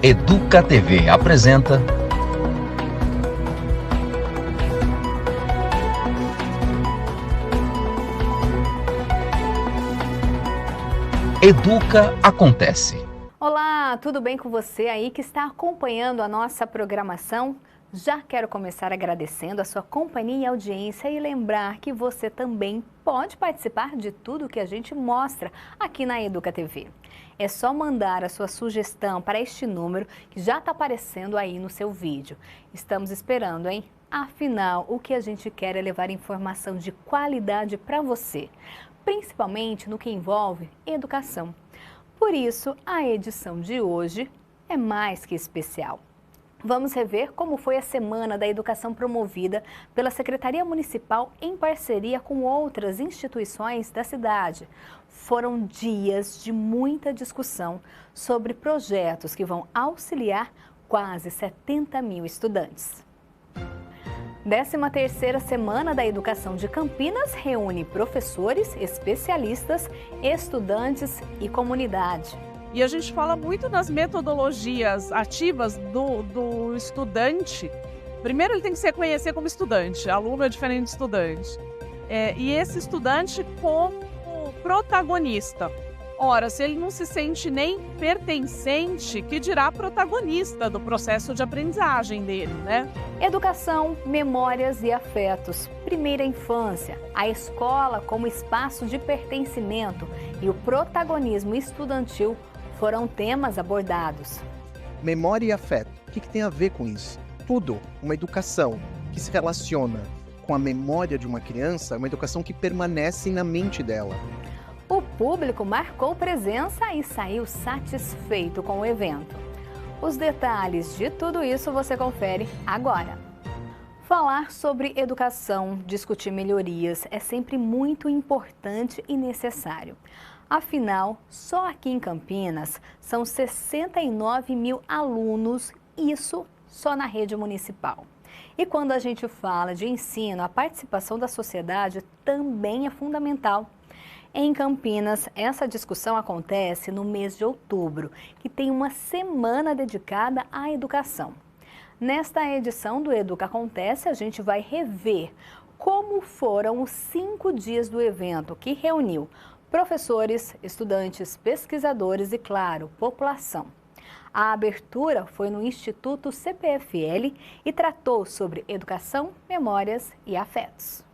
Educa TV apresenta Educa Acontece. Olá, tudo bem com você aí que está acompanhando a nossa programação? Já quero começar agradecendo a sua companhia e audiência e lembrar que você também pode participar de tudo que a gente mostra aqui na Educa TV. É só mandar a sua sugestão para este número que já está aparecendo aí no seu vídeo. Estamos esperando, hein? Afinal, o que a gente quer é levar informação de qualidade para você, principalmente no que envolve educação. Por isso, a edição de hoje é mais que especial. Vamos rever como foi a Semana da Educação promovida pela Secretaria Municipal em parceria com outras instituições da cidade. Foram dias de muita discussão sobre projetos que vão auxiliar quase 70 mil estudantes. 13ª Semana da Educação de Campinas reúne professores, especialistas, estudantes e comunidade. E a gente fala muito das metodologias ativas do estudante. Primeiro ele tem que se reconhecer como estudante, aluno é diferente de estudante. E esse estudante como protagonista. Ora, se ele não se sente nem pertencente, que dirá protagonista do processo de aprendizagem dele, né? Educação, memórias e afetos. Primeira infância, a escola como espaço de pertencimento e o protagonismo estudantil foram temas abordados. Memória e afeto, o que tem a ver com isso? Tudo, uma educação que se relaciona com a memória de uma criança, uma educação que permanece na mente dela. O público marcou presença e saiu satisfeito com o evento. Os detalhes de tudo isso você confere agora. Falar sobre educação, discutir melhorias é sempre muito importante e necessário. Afinal, só aqui em Campinas são 69 mil alunos, isso só na rede municipal. E quando a gente fala de ensino, a participação da sociedade também é fundamental. Em Campinas, essa discussão acontece no mês de outubro, que tem uma semana dedicada à educação. Nesta edição do Educa Acontece, a gente vai rever como foram os 5 dias do evento, que reuniu professores, estudantes, pesquisadores e, claro, população. A abertura foi no Instituto CPFL e tratou sobre educação, memórias e afetos.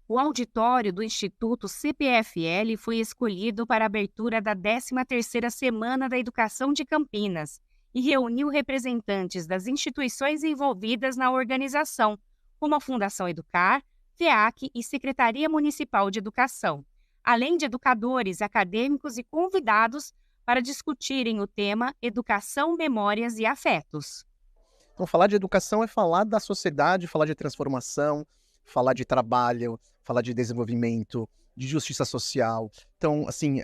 O auditório do Instituto CPFL foi escolhido para a abertura da 13ª Semana da Educação de Campinas e reuniu representantes das instituições envolvidas na organização, como a Fundação Educar, FEAC e Secretaria Municipal de Educação, além de educadores, acadêmicos e convidados para discutirem o tema Educação, Memórias e Afetos. Então, falar de educação é falar da sociedade, falar de transformação, falar de trabalho, falar de desenvolvimento, de justiça social. Então, assim,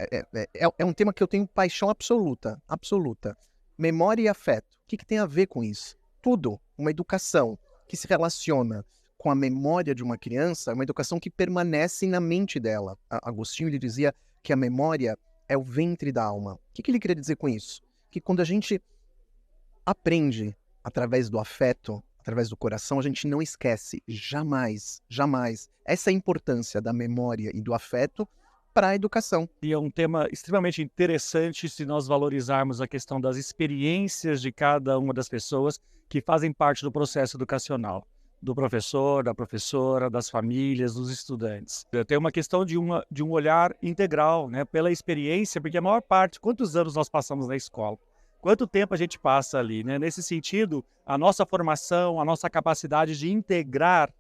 é um tema que eu tenho paixão absoluta, absoluta. Memória e afeto, o que tem a ver com isso? Tudo, uma educação que se relaciona com a memória de uma criança, uma educação que permanece na mente dela. Agostinho ele dizia que a memória é o ventre da alma. O que ele queria dizer com isso? Que quando a gente aprende através do afeto, através do coração, a gente não esquece, jamais, jamais. Essa é a importância da memória e do afeto para a educação. E é um tema extremamente interessante se nós valorizarmos a questão das experiências de cada uma das pessoas que fazem parte do processo educacional. Do professor, da professora, das famílias, dos estudantes. Tem uma questão de um olhar integral, né, pela experiência, porque a maior parte, quantos anos nós passamos na escola? Quanto tempo a gente passa ali, né? Nesse sentido, a nossa formação, a nossa capacidade de integrar,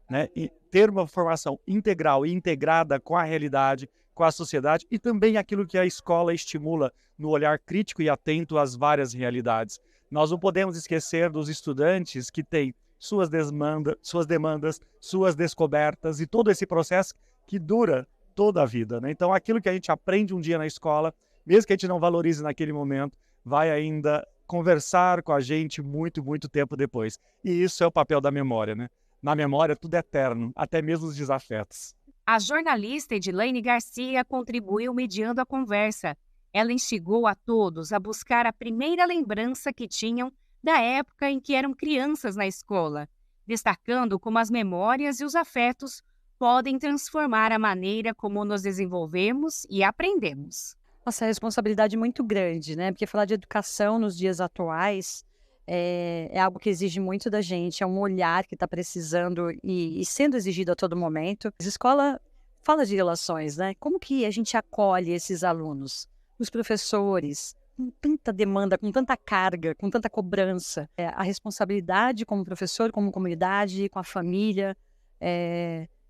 né, e ter uma formação integral e integrada com a realidade, com a sociedade e também aquilo que a escola estimula no olhar crítico e atento às várias realidades. Nós não podemos esquecer dos estudantes que têm suas demandas, suas descobertas e todo esse processo que dura toda a vida, né? Então, aquilo que a gente aprende um dia na escola, mesmo que a gente não valorize naquele momento, vai ainda conversar com a gente muito, muito tempo depois. E isso é o papel da memória, né? Na memória, tudo é eterno, até mesmo os desafetos. A jornalista Edilene Garcia contribuiu mediando a conversa Ela instigou a todos a buscar a primeira lembrança que tinham da época em que eram crianças na escola, destacando como as memórias e os afetos podem transformar a maneira como nos desenvolvemos e aprendemos. Nossa, é responsabilidade muito grande, né? Porque falar de educação nos dias atuais é algo que exige muito da gente, é um olhar que está precisando e sendo exigido a todo momento. A escola fala de relações, né? Como que a gente acolhe esses alunos? Os professores, com tanta demanda, com tanta carga, com tanta cobrança. A responsabilidade como professor, como comunidade, com a família,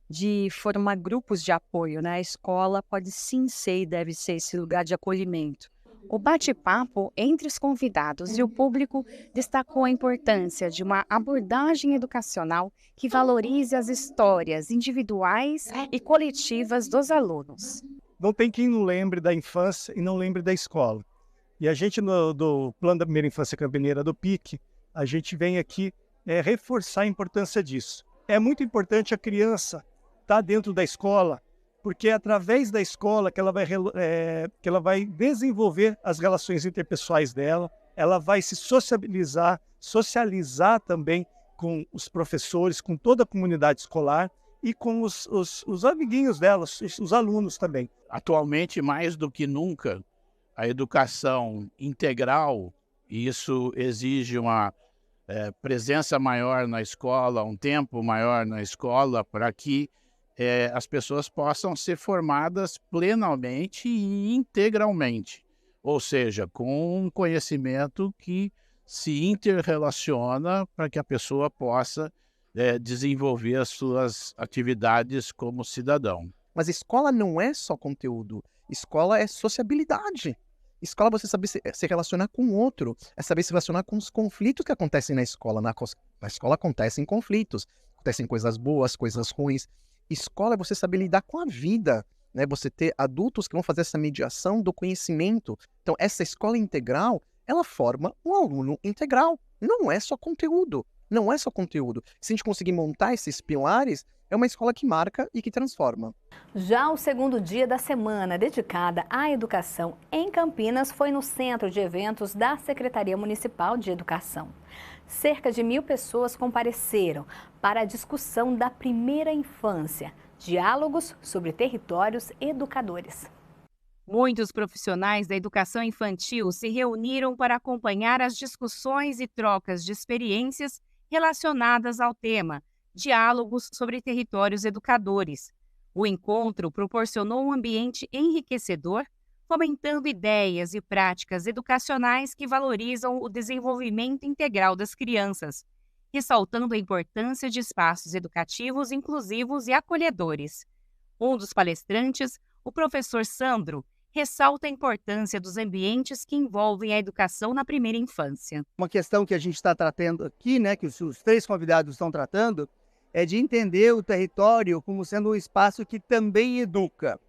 de formar grupos de apoio, né? A escola pode sim ser e deve ser esse lugar de acolhimento. O bate-papo entre os convidados e o público destacou a importância de uma abordagem educacional que valorize as histórias individuais e coletivas dos alunos. Não tem quem não lembre da infância e não lembre da escola. E a gente, do Plano da Primeira Infância Campineira do PIC, a gente vem aqui reforçar a importância disso. É muito importante a criança estar dentro da escola, porque é através da escola que ela vai desenvolver as relações interpessoais dela, ela vai se socializar também com os professores, com toda a comunidade escolar e com os amiguinhos dela, os alunos também. Atualmente, mais do que nunca, a educação integral, e isso exige uma presença maior na escola, um tempo maior na escola, para que as pessoas possam ser formadas plenamente e integralmente, ou seja, com um conhecimento que se interrelaciona para que a pessoa possa desenvolver as suas atividades como cidadão. Mas escola não é só conteúdo, escola é sociabilidade. Escola é você saber se relacionar com o outro, é saber se relacionar com os conflitos que acontecem na escola. Na escola acontecem conflitos, acontecem coisas boas, coisas ruins. Escola é você saber lidar com a vida, né? Você ter adultos que vão fazer essa mediação do conhecimento. Então, essa escola integral, ela forma um aluno integral. Não é só conteúdo. Não é só conteúdo. Se a gente conseguir montar esses pilares, é uma escola que marca e que transforma. Já o segundo dia da semana dedicada à educação em Campinas foi no Centro de Eventos da Secretaria Municipal de Educação. Cerca de 1.000 pessoas compareceram para a discussão da primeira infância, diálogos sobre territórios educadores. Muitos profissionais da educação infantil se reuniram para acompanhar as discussões e trocas de experiências relacionadas ao tema Diálogos sobre Territórios Educadores. O encontro proporcionou um ambiente enriquecedor, fomentando ideias e práticas educacionais que valorizam o desenvolvimento integral das crianças, ressaltando a importância de espaços educativos inclusivos e acolhedores. Um dos palestrantes, o professor Sandro, ressalta a importância dos ambientes que envolvem a educação na primeira infância. Uma questão que a gente está tratando aqui, né, que os três convidados estão tratando, é de entender o território como sendo um espaço que também educa.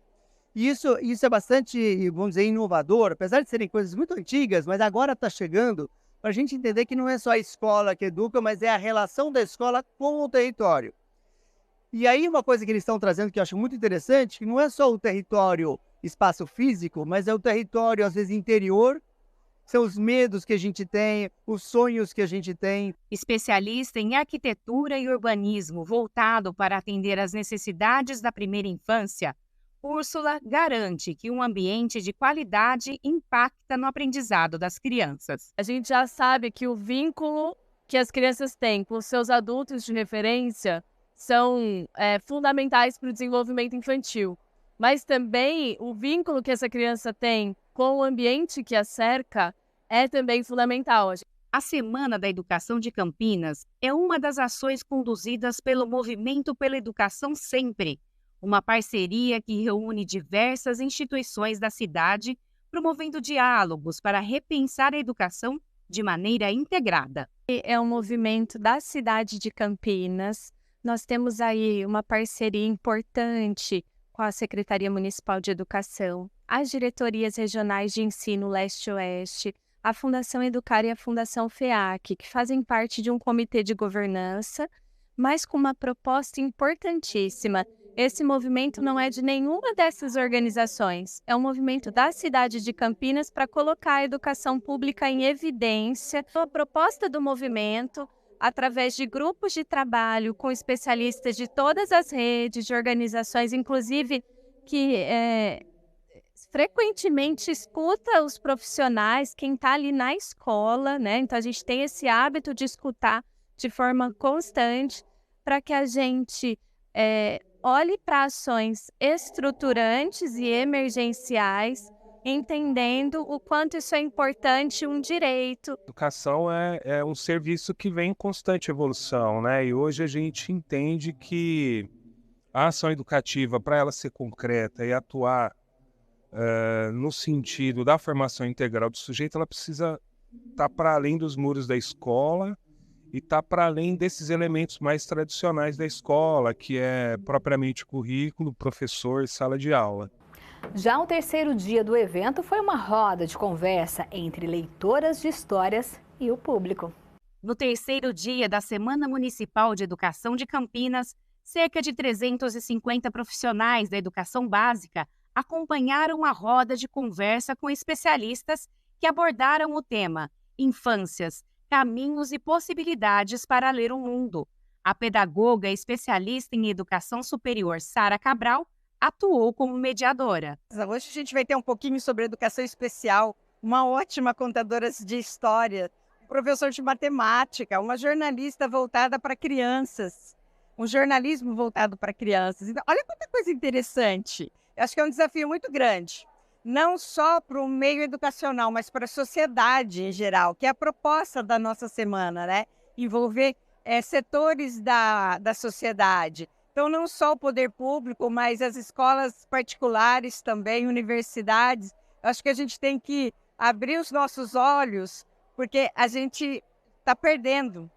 E isso é bastante, vamos dizer, inovador, apesar de serem coisas muito antigas, mas agora está chegando para a gente entender que não é só a escola que educa, mas é a relação da escola com o território. E aí uma coisa que eles estão trazendo que eu acho muito interessante, que não é só o território espaço físico, mas é o território, às vezes, interior, são os medos que a gente tem, os sonhos que a gente tem. Especialista em arquitetura e urbanismo voltado para atender às necessidades da primeira infância, Úrsula garante que um ambiente de qualidade impacta no aprendizado das crianças. A gente já sabe que o vínculo que as crianças têm com os seus adultos de referência são fundamentais para o desenvolvimento infantil. Mas também o vínculo que essa criança tem com o ambiente que a cerca é também fundamental. A Semana da Educação de Campinas é uma das ações conduzidas pelo Movimento pela Educação Sempre, uma parceria que reúne diversas instituições da cidade, promovendo diálogos para repensar a educação de maneira integrada. É um movimento da cidade de Campinas. Nós temos aí uma parceria importante com a Secretaria Municipal de Educação, as diretorias regionais de ensino leste-oeste, a Fundação Educar e a Fundação FEAC, que fazem parte de um comitê de governança, mas com uma proposta importantíssima esse movimento não é de nenhuma dessas organizações, é um movimento da cidade de Campinas para colocar a educação pública em evidência. A proposta do movimento, através de grupos de trabalho com especialistas de todas as redes, de organizações, inclusive que frequentemente escuta os profissionais, quem está ali na escola, né? Então a gente tem esse hábito de escutar de forma constante para que a gente olhe para ações estruturantes e emergenciais, entendendo o quanto isso é importante, um direito. Educação é um serviço que vem em constante evolução, né? E hoje a gente entende que a ação educativa, para ela ser concreta e atuar no sentido da formação integral do sujeito, ela precisa estar para além dos muros da escola e estar para além desses elementos mais tradicionais da escola, que é propriamente currículo, professor e sala de aula. Já o terceiro dia do evento foi uma roda de conversa entre leitoras de histórias e o público. No terceiro dia da Semana Municipal de Educação de Campinas, cerca de 350 profissionais da educação básica acompanharam a roda de conversa com especialistas que abordaram o tema Infâncias, Caminhos e Possibilidades para Ler o Mundo. A pedagoga e especialista em educação superior, Sara Cabral, atuou como mediadora. Hoje a gente vai ter um pouquinho sobre educação especial, uma ótima contadora de história, um professor de matemática, uma jornalista voltada para crianças, um jornalismo voltado para crianças. Então, olha quanta coisa interessante. Eu acho que é um desafio muito grande, não só para o meio educacional, mas para a sociedade em geral, que é a proposta da nossa semana, né? Envolver setores da sociedade. Então, não só o poder público, mas as escolas particulares também, universidades. Eu acho que a gente tem que abrir os nossos olhos, porque a gente está perdendo.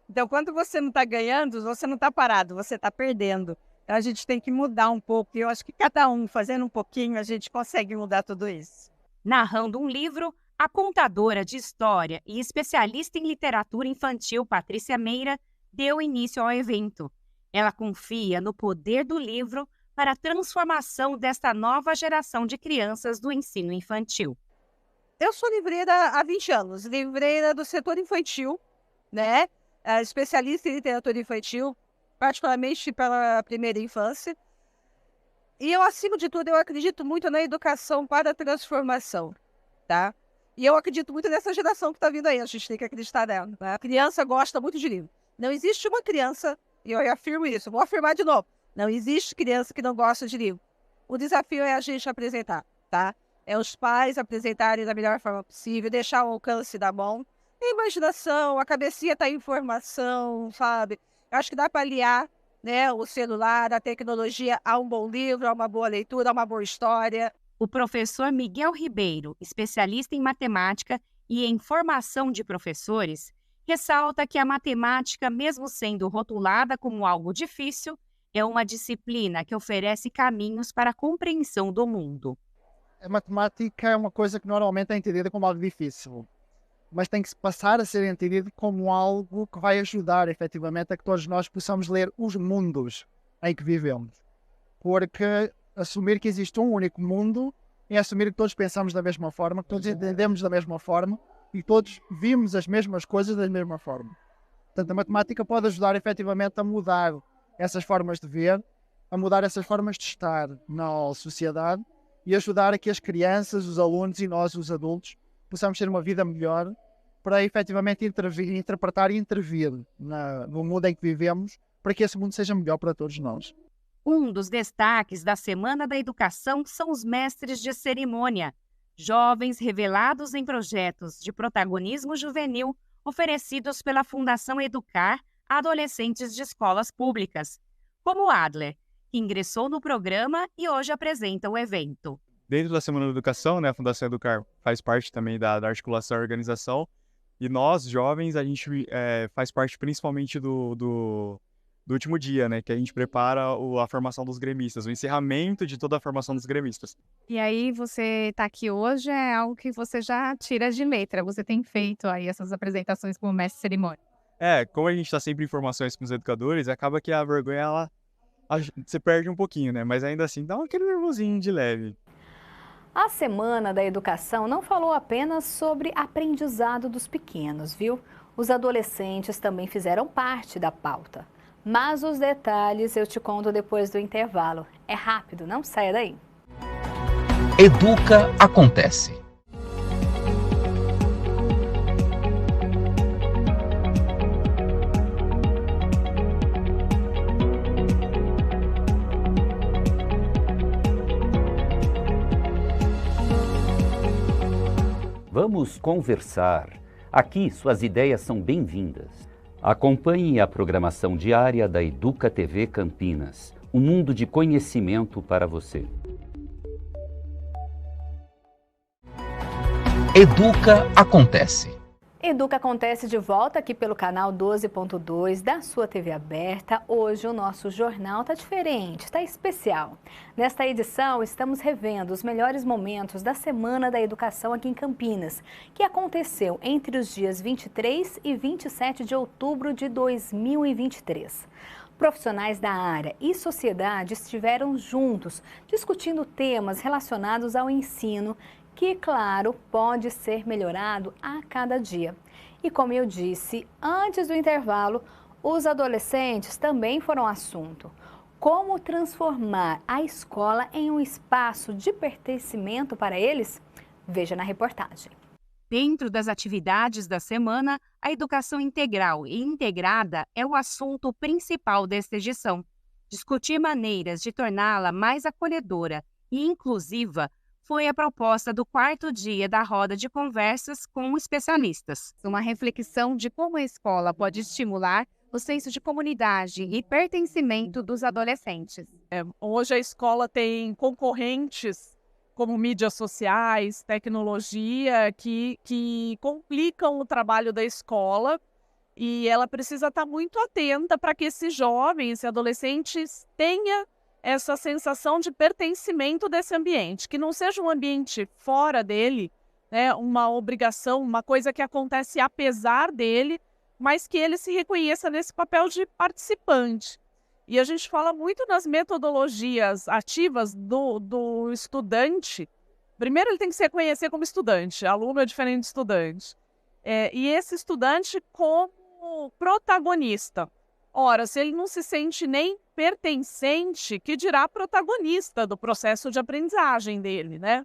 Então, quando você não está ganhando, você não está parado, você está perdendo. Então, a gente tem que mudar um pouco. E eu acho que cada um fazendo um pouquinho, a gente consegue mudar tudo isso. Narrando um livro, a contadora de história e especialista em literatura infantil, Patrícia Meira, deu início ao evento. Ela confia no poder do livro para a transformação desta nova geração de crianças do ensino infantil. Eu sou livreira há 20 anos, livreira do setor infantil, né? Especialista em literatura infantil, particularmente pela primeira infância. E eu, acima de tudo, eu acredito muito na educação para a transformação, tá? E eu acredito muito nessa geração que está vindo aí, a gente tem que acreditar nela, né? A criança gosta muito de livro. Não existe uma criança, e eu afirmo isso, vou afirmar de novo, não existe criança que não gosta de livro. O desafio é a gente apresentar, tá? É os pais apresentarem da melhor forma possível, deixar o alcance da mão. A imaginação, a cabecinha tá em informação, sabe? Eu acho que dá para aliar, né, o celular, a tecnologia a um bom livro, a uma boa leitura, a uma boa história. O professor Miguel Ribeiro, especialista em matemática e em formação de professores, ressalta que a matemática, mesmo sendo rotulada como algo difícil, é uma disciplina que oferece caminhos para a compreensão do mundo. A matemática é uma coisa que normalmente é entendida como algo difícil, mas tem que passar a ser entendido como algo que vai ajudar efetivamente a que todos nós possamos ler os mundos em que vivemos. Porque assumir que existe um único mundo é assumir que todos pensamos da mesma forma, que todos entendemos da mesma forma e todos vimos as mesmas coisas da mesma forma. Portanto, a matemática pode ajudar efetivamente a mudar essas formas de ver, a mudar essas formas de estar na sociedade e ajudar a que as crianças, os alunos e nós, os adultos, possamos ter uma vida melhor para efetivamente interpretar e intervir no mundo em que vivemos para que esse mundo seja melhor para todos nós. Um dos destaques da Semana da Educação são os mestres de cerimônia, jovens revelados em projetos de protagonismo juvenil oferecidos pela Fundação Educar a adolescentes de escolas públicas, como Adler, que ingressou no programa e hoje apresenta o evento. Dentro da Semana da Educação, né, a Fundação Educar faz parte também da articulação da organização, e nós, jovens, a gente faz parte principalmente do último dia, né, que a gente prepara a formação dos gremistas, o encerramento de toda a formação dos gremistas. E aí você está aqui hoje, é algo que você já tira de letra, você tem feito aí essas apresentações como mestre de cerimônia. Como a gente está sempre em formações com os educadores, acaba que a vergonha você perde um pouquinho, né? Mas ainda assim dá aquele nervosinho de leve. A Semana da Educação não falou apenas sobre aprendizado dos pequenos, viu? Os adolescentes também fizeram parte da pauta. Mas os detalhes eu te conto depois do intervalo. É rápido, não saia daí. Educa Acontece. Vamos conversar. Aqui suas ideias são bem-vindas. Acompanhe a programação diária da Educa TV Campinas. Um mundo de conhecimento para você. Educa Acontece. Educa Acontece de volta aqui pelo canal 12.2 da sua TV aberta. Hoje o nosso jornal está diferente, está especial. Nesta edição estamos revendo os melhores momentos da Semana da Educação aqui em Campinas, que aconteceu entre os dias 23 e 27 de outubro de 2023. Profissionais da área e sociedade estiveram juntos, discutindo temas relacionados ao ensino, que, claro, pode ser melhorado a cada dia. E como eu disse antes do intervalo, os adolescentes também foram assunto. Como transformar a escola em um espaço de pertencimento para eles? Veja na reportagem. Dentro das atividades da semana, a educação integral e integrada é o assunto principal desta edição. Discutir maneiras de torná-la mais acolhedora e inclusiva foi a proposta do 4º dia da roda de conversas com especialistas. Uma reflexão de como a escola pode estimular o senso de comunidade e pertencimento dos adolescentes. Hoje a escola tem concorrentes como mídias sociais, tecnologia, que complicam o trabalho da escola, e ela precisa estar muito atenta para que esses jovens e adolescentes tenham essa sensação de pertencimento desse ambiente, que não seja um ambiente fora dele, né, uma obrigação, uma coisa que acontece apesar dele, mas que ele se reconheça nesse papel de participante. E a gente fala muito nas metodologias ativas do estudante. Primeiro ele tem que se reconhecer como estudante, aluno é diferente de estudante. E esse estudante como protagonista. Ora, se ele não se sente nem pertencente, que dirá protagonista do processo de aprendizagem dele, né?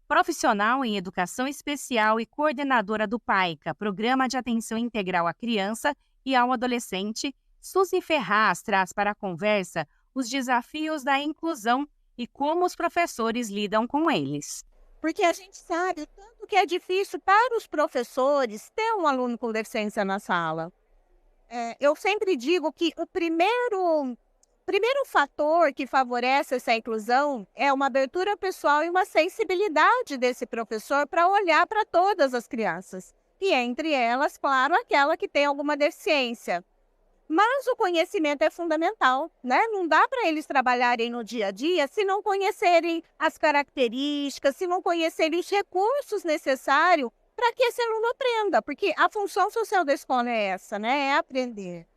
Profissional em Educação Especial e coordenadora do PAICA, Programa de Atenção Integral à Criança e ao Adolescente, Suzy Ferraz traz para a conversa os desafios da inclusão e como os professores lidam com eles. Porque a gente sabe o tanto que é difícil para os professores ter um aluno com deficiência na sala. Eu sempre digo que o primeiro fator que favorece essa inclusão é uma abertura pessoal e uma sensibilidade desse professor para olhar para todas as crianças. E entre elas, claro, aquela que tem alguma deficiência. Mas o conhecimento é fundamental, né? Não dá para eles trabalharem no dia a dia se não conhecerem as características, se não conhecerem os recursos necessários para que esse aluno aprenda, porque a função social da escola é essa, né? É aprender.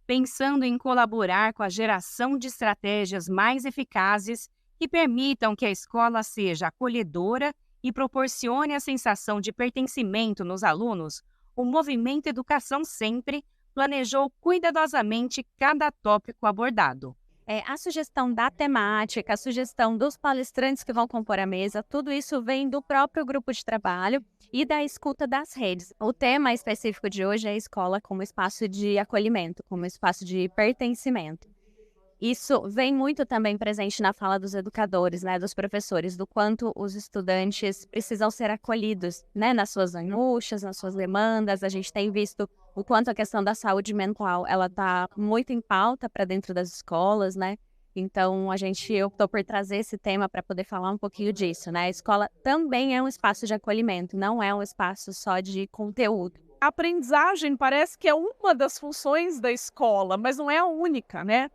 Pensando em colaborar com a geração de estratégias mais eficazes que permitam que a escola seja acolhedora e proporcione a sensação de pertencimento nos alunos, o Movimento Educação Sempre planejou cuidadosamente cada tópico abordado. A sugestão da temática, a sugestão dos palestrantes que vão compor a mesa, tudo isso vem do próprio grupo de trabalho e da escuta das redes. O tema específico de hoje é a escola como espaço de acolhimento, como espaço de pertencimento. Isso vem muito também presente na fala dos educadores, né, dos professores, do quanto os estudantes precisam ser acolhidos, né, nas suas angústias, nas suas demandas. A gente tem visto o quanto a questão da saúde mental ela está muito em pauta para dentro das escolas, né? Então a gente optou por trazer esse tema para poder falar um pouquinho disso, né? A escola também é um espaço de acolhimento, não é um espaço só de conteúdo. A aprendizagem parece que é uma das funções da escola, mas não é a única, né?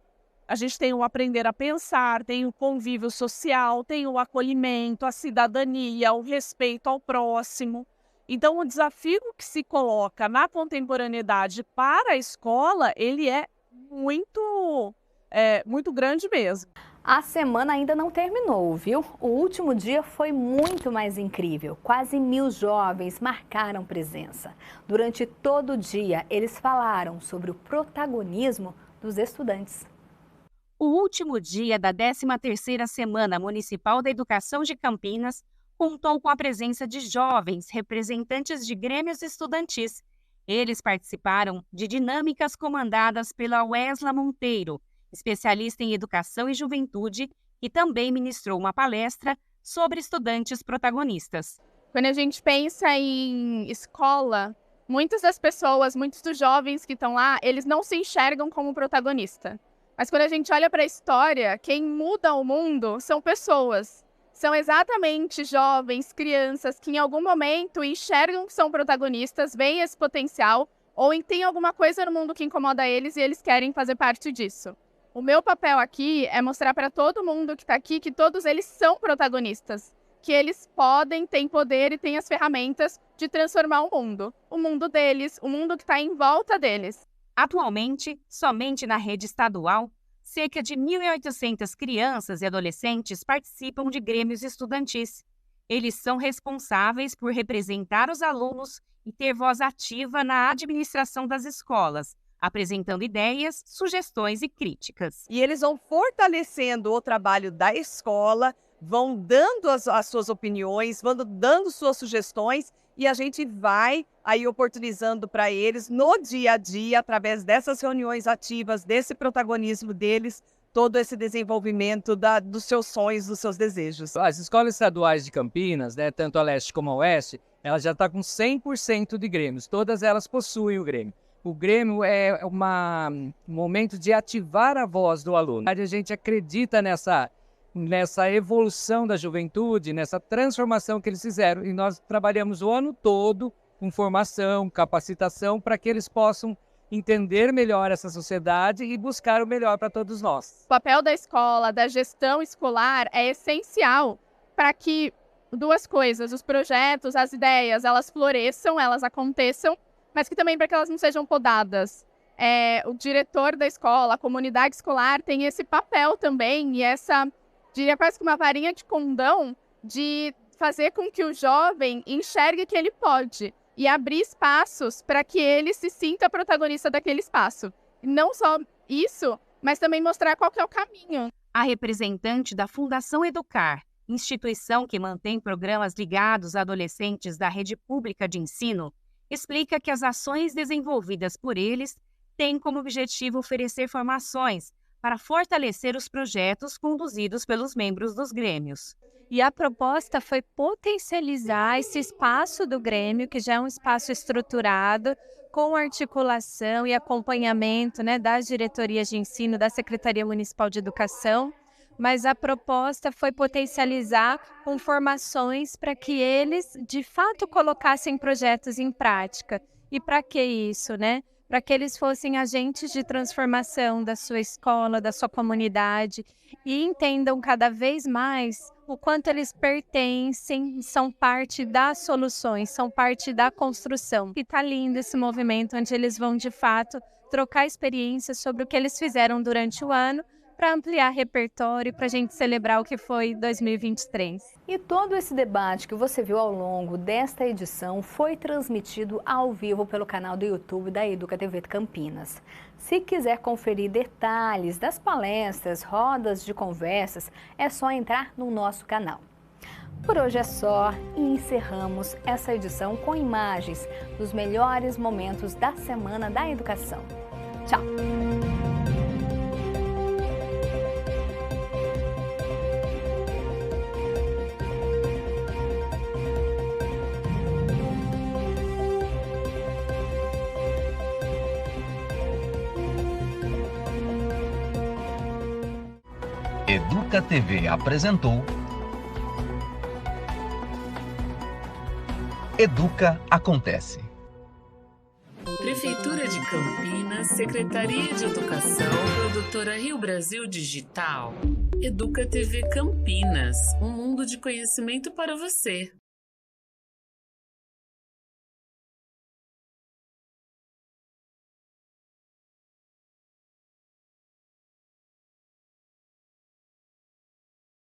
A gente tem o aprender a pensar, tem o convívio social, tem o acolhimento, a cidadania, o respeito ao próximo. Então, o desafio que se coloca na contemporaneidade para a escola, ele é muito muito grande mesmo. A semana ainda não terminou, viu? O último dia foi muito mais incrível. Quase 1000 jovens marcaram presença. Durante todo o dia, eles falaram sobre o protagonismo dos estudantes. O último dia da 13ª Semana Municipal da Educação de Campinas contou com a presença de jovens representantes de grêmios estudantis. Eles participaram de dinâmicas comandadas pela Wesla Monteiro, especialista em educação e juventude, e também ministrou uma palestra sobre estudantes protagonistas. Quando a gente pensa em escola, muitas das pessoas, muitos dos jovens que estão lá, eles não se enxergam como protagonista. Mas quando a gente olha para a história, quem muda o mundo são pessoas. São exatamente jovens, crianças que em algum momento enxergam que são protagonistas, veem esse potencial, ou tem alguma coisa no mundo que incomoda eles e eles querem fazer parte disso. O meu papel aqui é mostrar para todo mundo que está aqui que todos eles são protagonistas, que eles podem, têm poder e têm as ferramentas de transformar o mundo deles, o mundo que está em volta deles. Atualmente, somente na rede estadual, cerca de 1.800 crianças e adolescentes participam de grêmios estudantis. Eles são responsáveis por representar os alunos e ter voz ativa na administração das escolas, apresentando ideias, sugestões e críticas. E eles vão fortalecendo o trabalho da escola, vão dando as suas opiniões, vão dando suas sugestões, e a gente vai aí oportunizando para eles no dia a dia, através dessas reuniões ativas, desse protagonismo deles, todo esse desenvolvimento dos seus sonhos, dos seus desejos. As escolas estaduais de Campinas, né, tanto a leste como a oeste, ela já está com 100% de grêmios, todas elas possuem o grêmio. O grêmio é um momento de ativar a voz do aluno. A gente acredita nessa evolução da juventude, nessa transformação que eles fizeram. E nós trabalhamos o ano todo com formação, capacitação, para que eles possam entender melhor essa sociedade e buscar o melhor para todos nós. O papel da escola, da gestão escolar é essencial para que duas coisas, os projetos, as ideias, elas floresçam, elas aconteçam, mas que também para que elas não sejam podadas. O diretor da escola, a comunidade escolar tem esse papel também e essa, diria quase que uma varinha de condão de fazer com que o jovem enxergue que ele pode e abrir espaços para que ele se sinta protagonista daquele espaço. E não só isso, mas também mostrar qual que é o caminho. A representante da Fundação Educar, instituição que mantém programas ligados a adolescentes da rede pública de ensino, explica que as ações desenvolvidas por eles têm como objetivo oferecer formações para fortalecer os projetos conduzidos pelos membros dos grêmios. E a proposta foi potencializar esse espaço do Grêmio, que já é um espaço estruturado, com articulação e acompanhamento, né, das diretorias de ensino, da Secretaria Municipal de Educação, mas a proposta foi potencializar com formações para que eles, de fato, colocassem projetos em prática. E para que isso, né? Para que eles fossem agentes de transformação da sua escola, da sua comunidade e entendam cada vez mais o quanto eles pertencem, são parte das soluções, são parte da construção. E tá lindo esse movimento onde eles vão, de fato, trocar experiências sobre o que eles fizeram durante o ano para ampliar repertório, para a gente celebrar o que foi 2023. E todo esse debate que você viu ao longo desta edição foi transmitido ao vivo pelo canal do YouTube da Educa TV Campinas. Se quiser conferir detalhes das palestras, rodas de conversas, é só entrar no nosso canal. Por hoje é só e encerramos essa edição com imagens dos melhores momentos da Semana da Educação. Tchau! Educa TV apresentou Educa Acontece. Prefeitura de Campinas, Secretaria de Educação, Produtora Rio Brasil Digital. Educa TV Campinas, um mundo de conhecimento para você.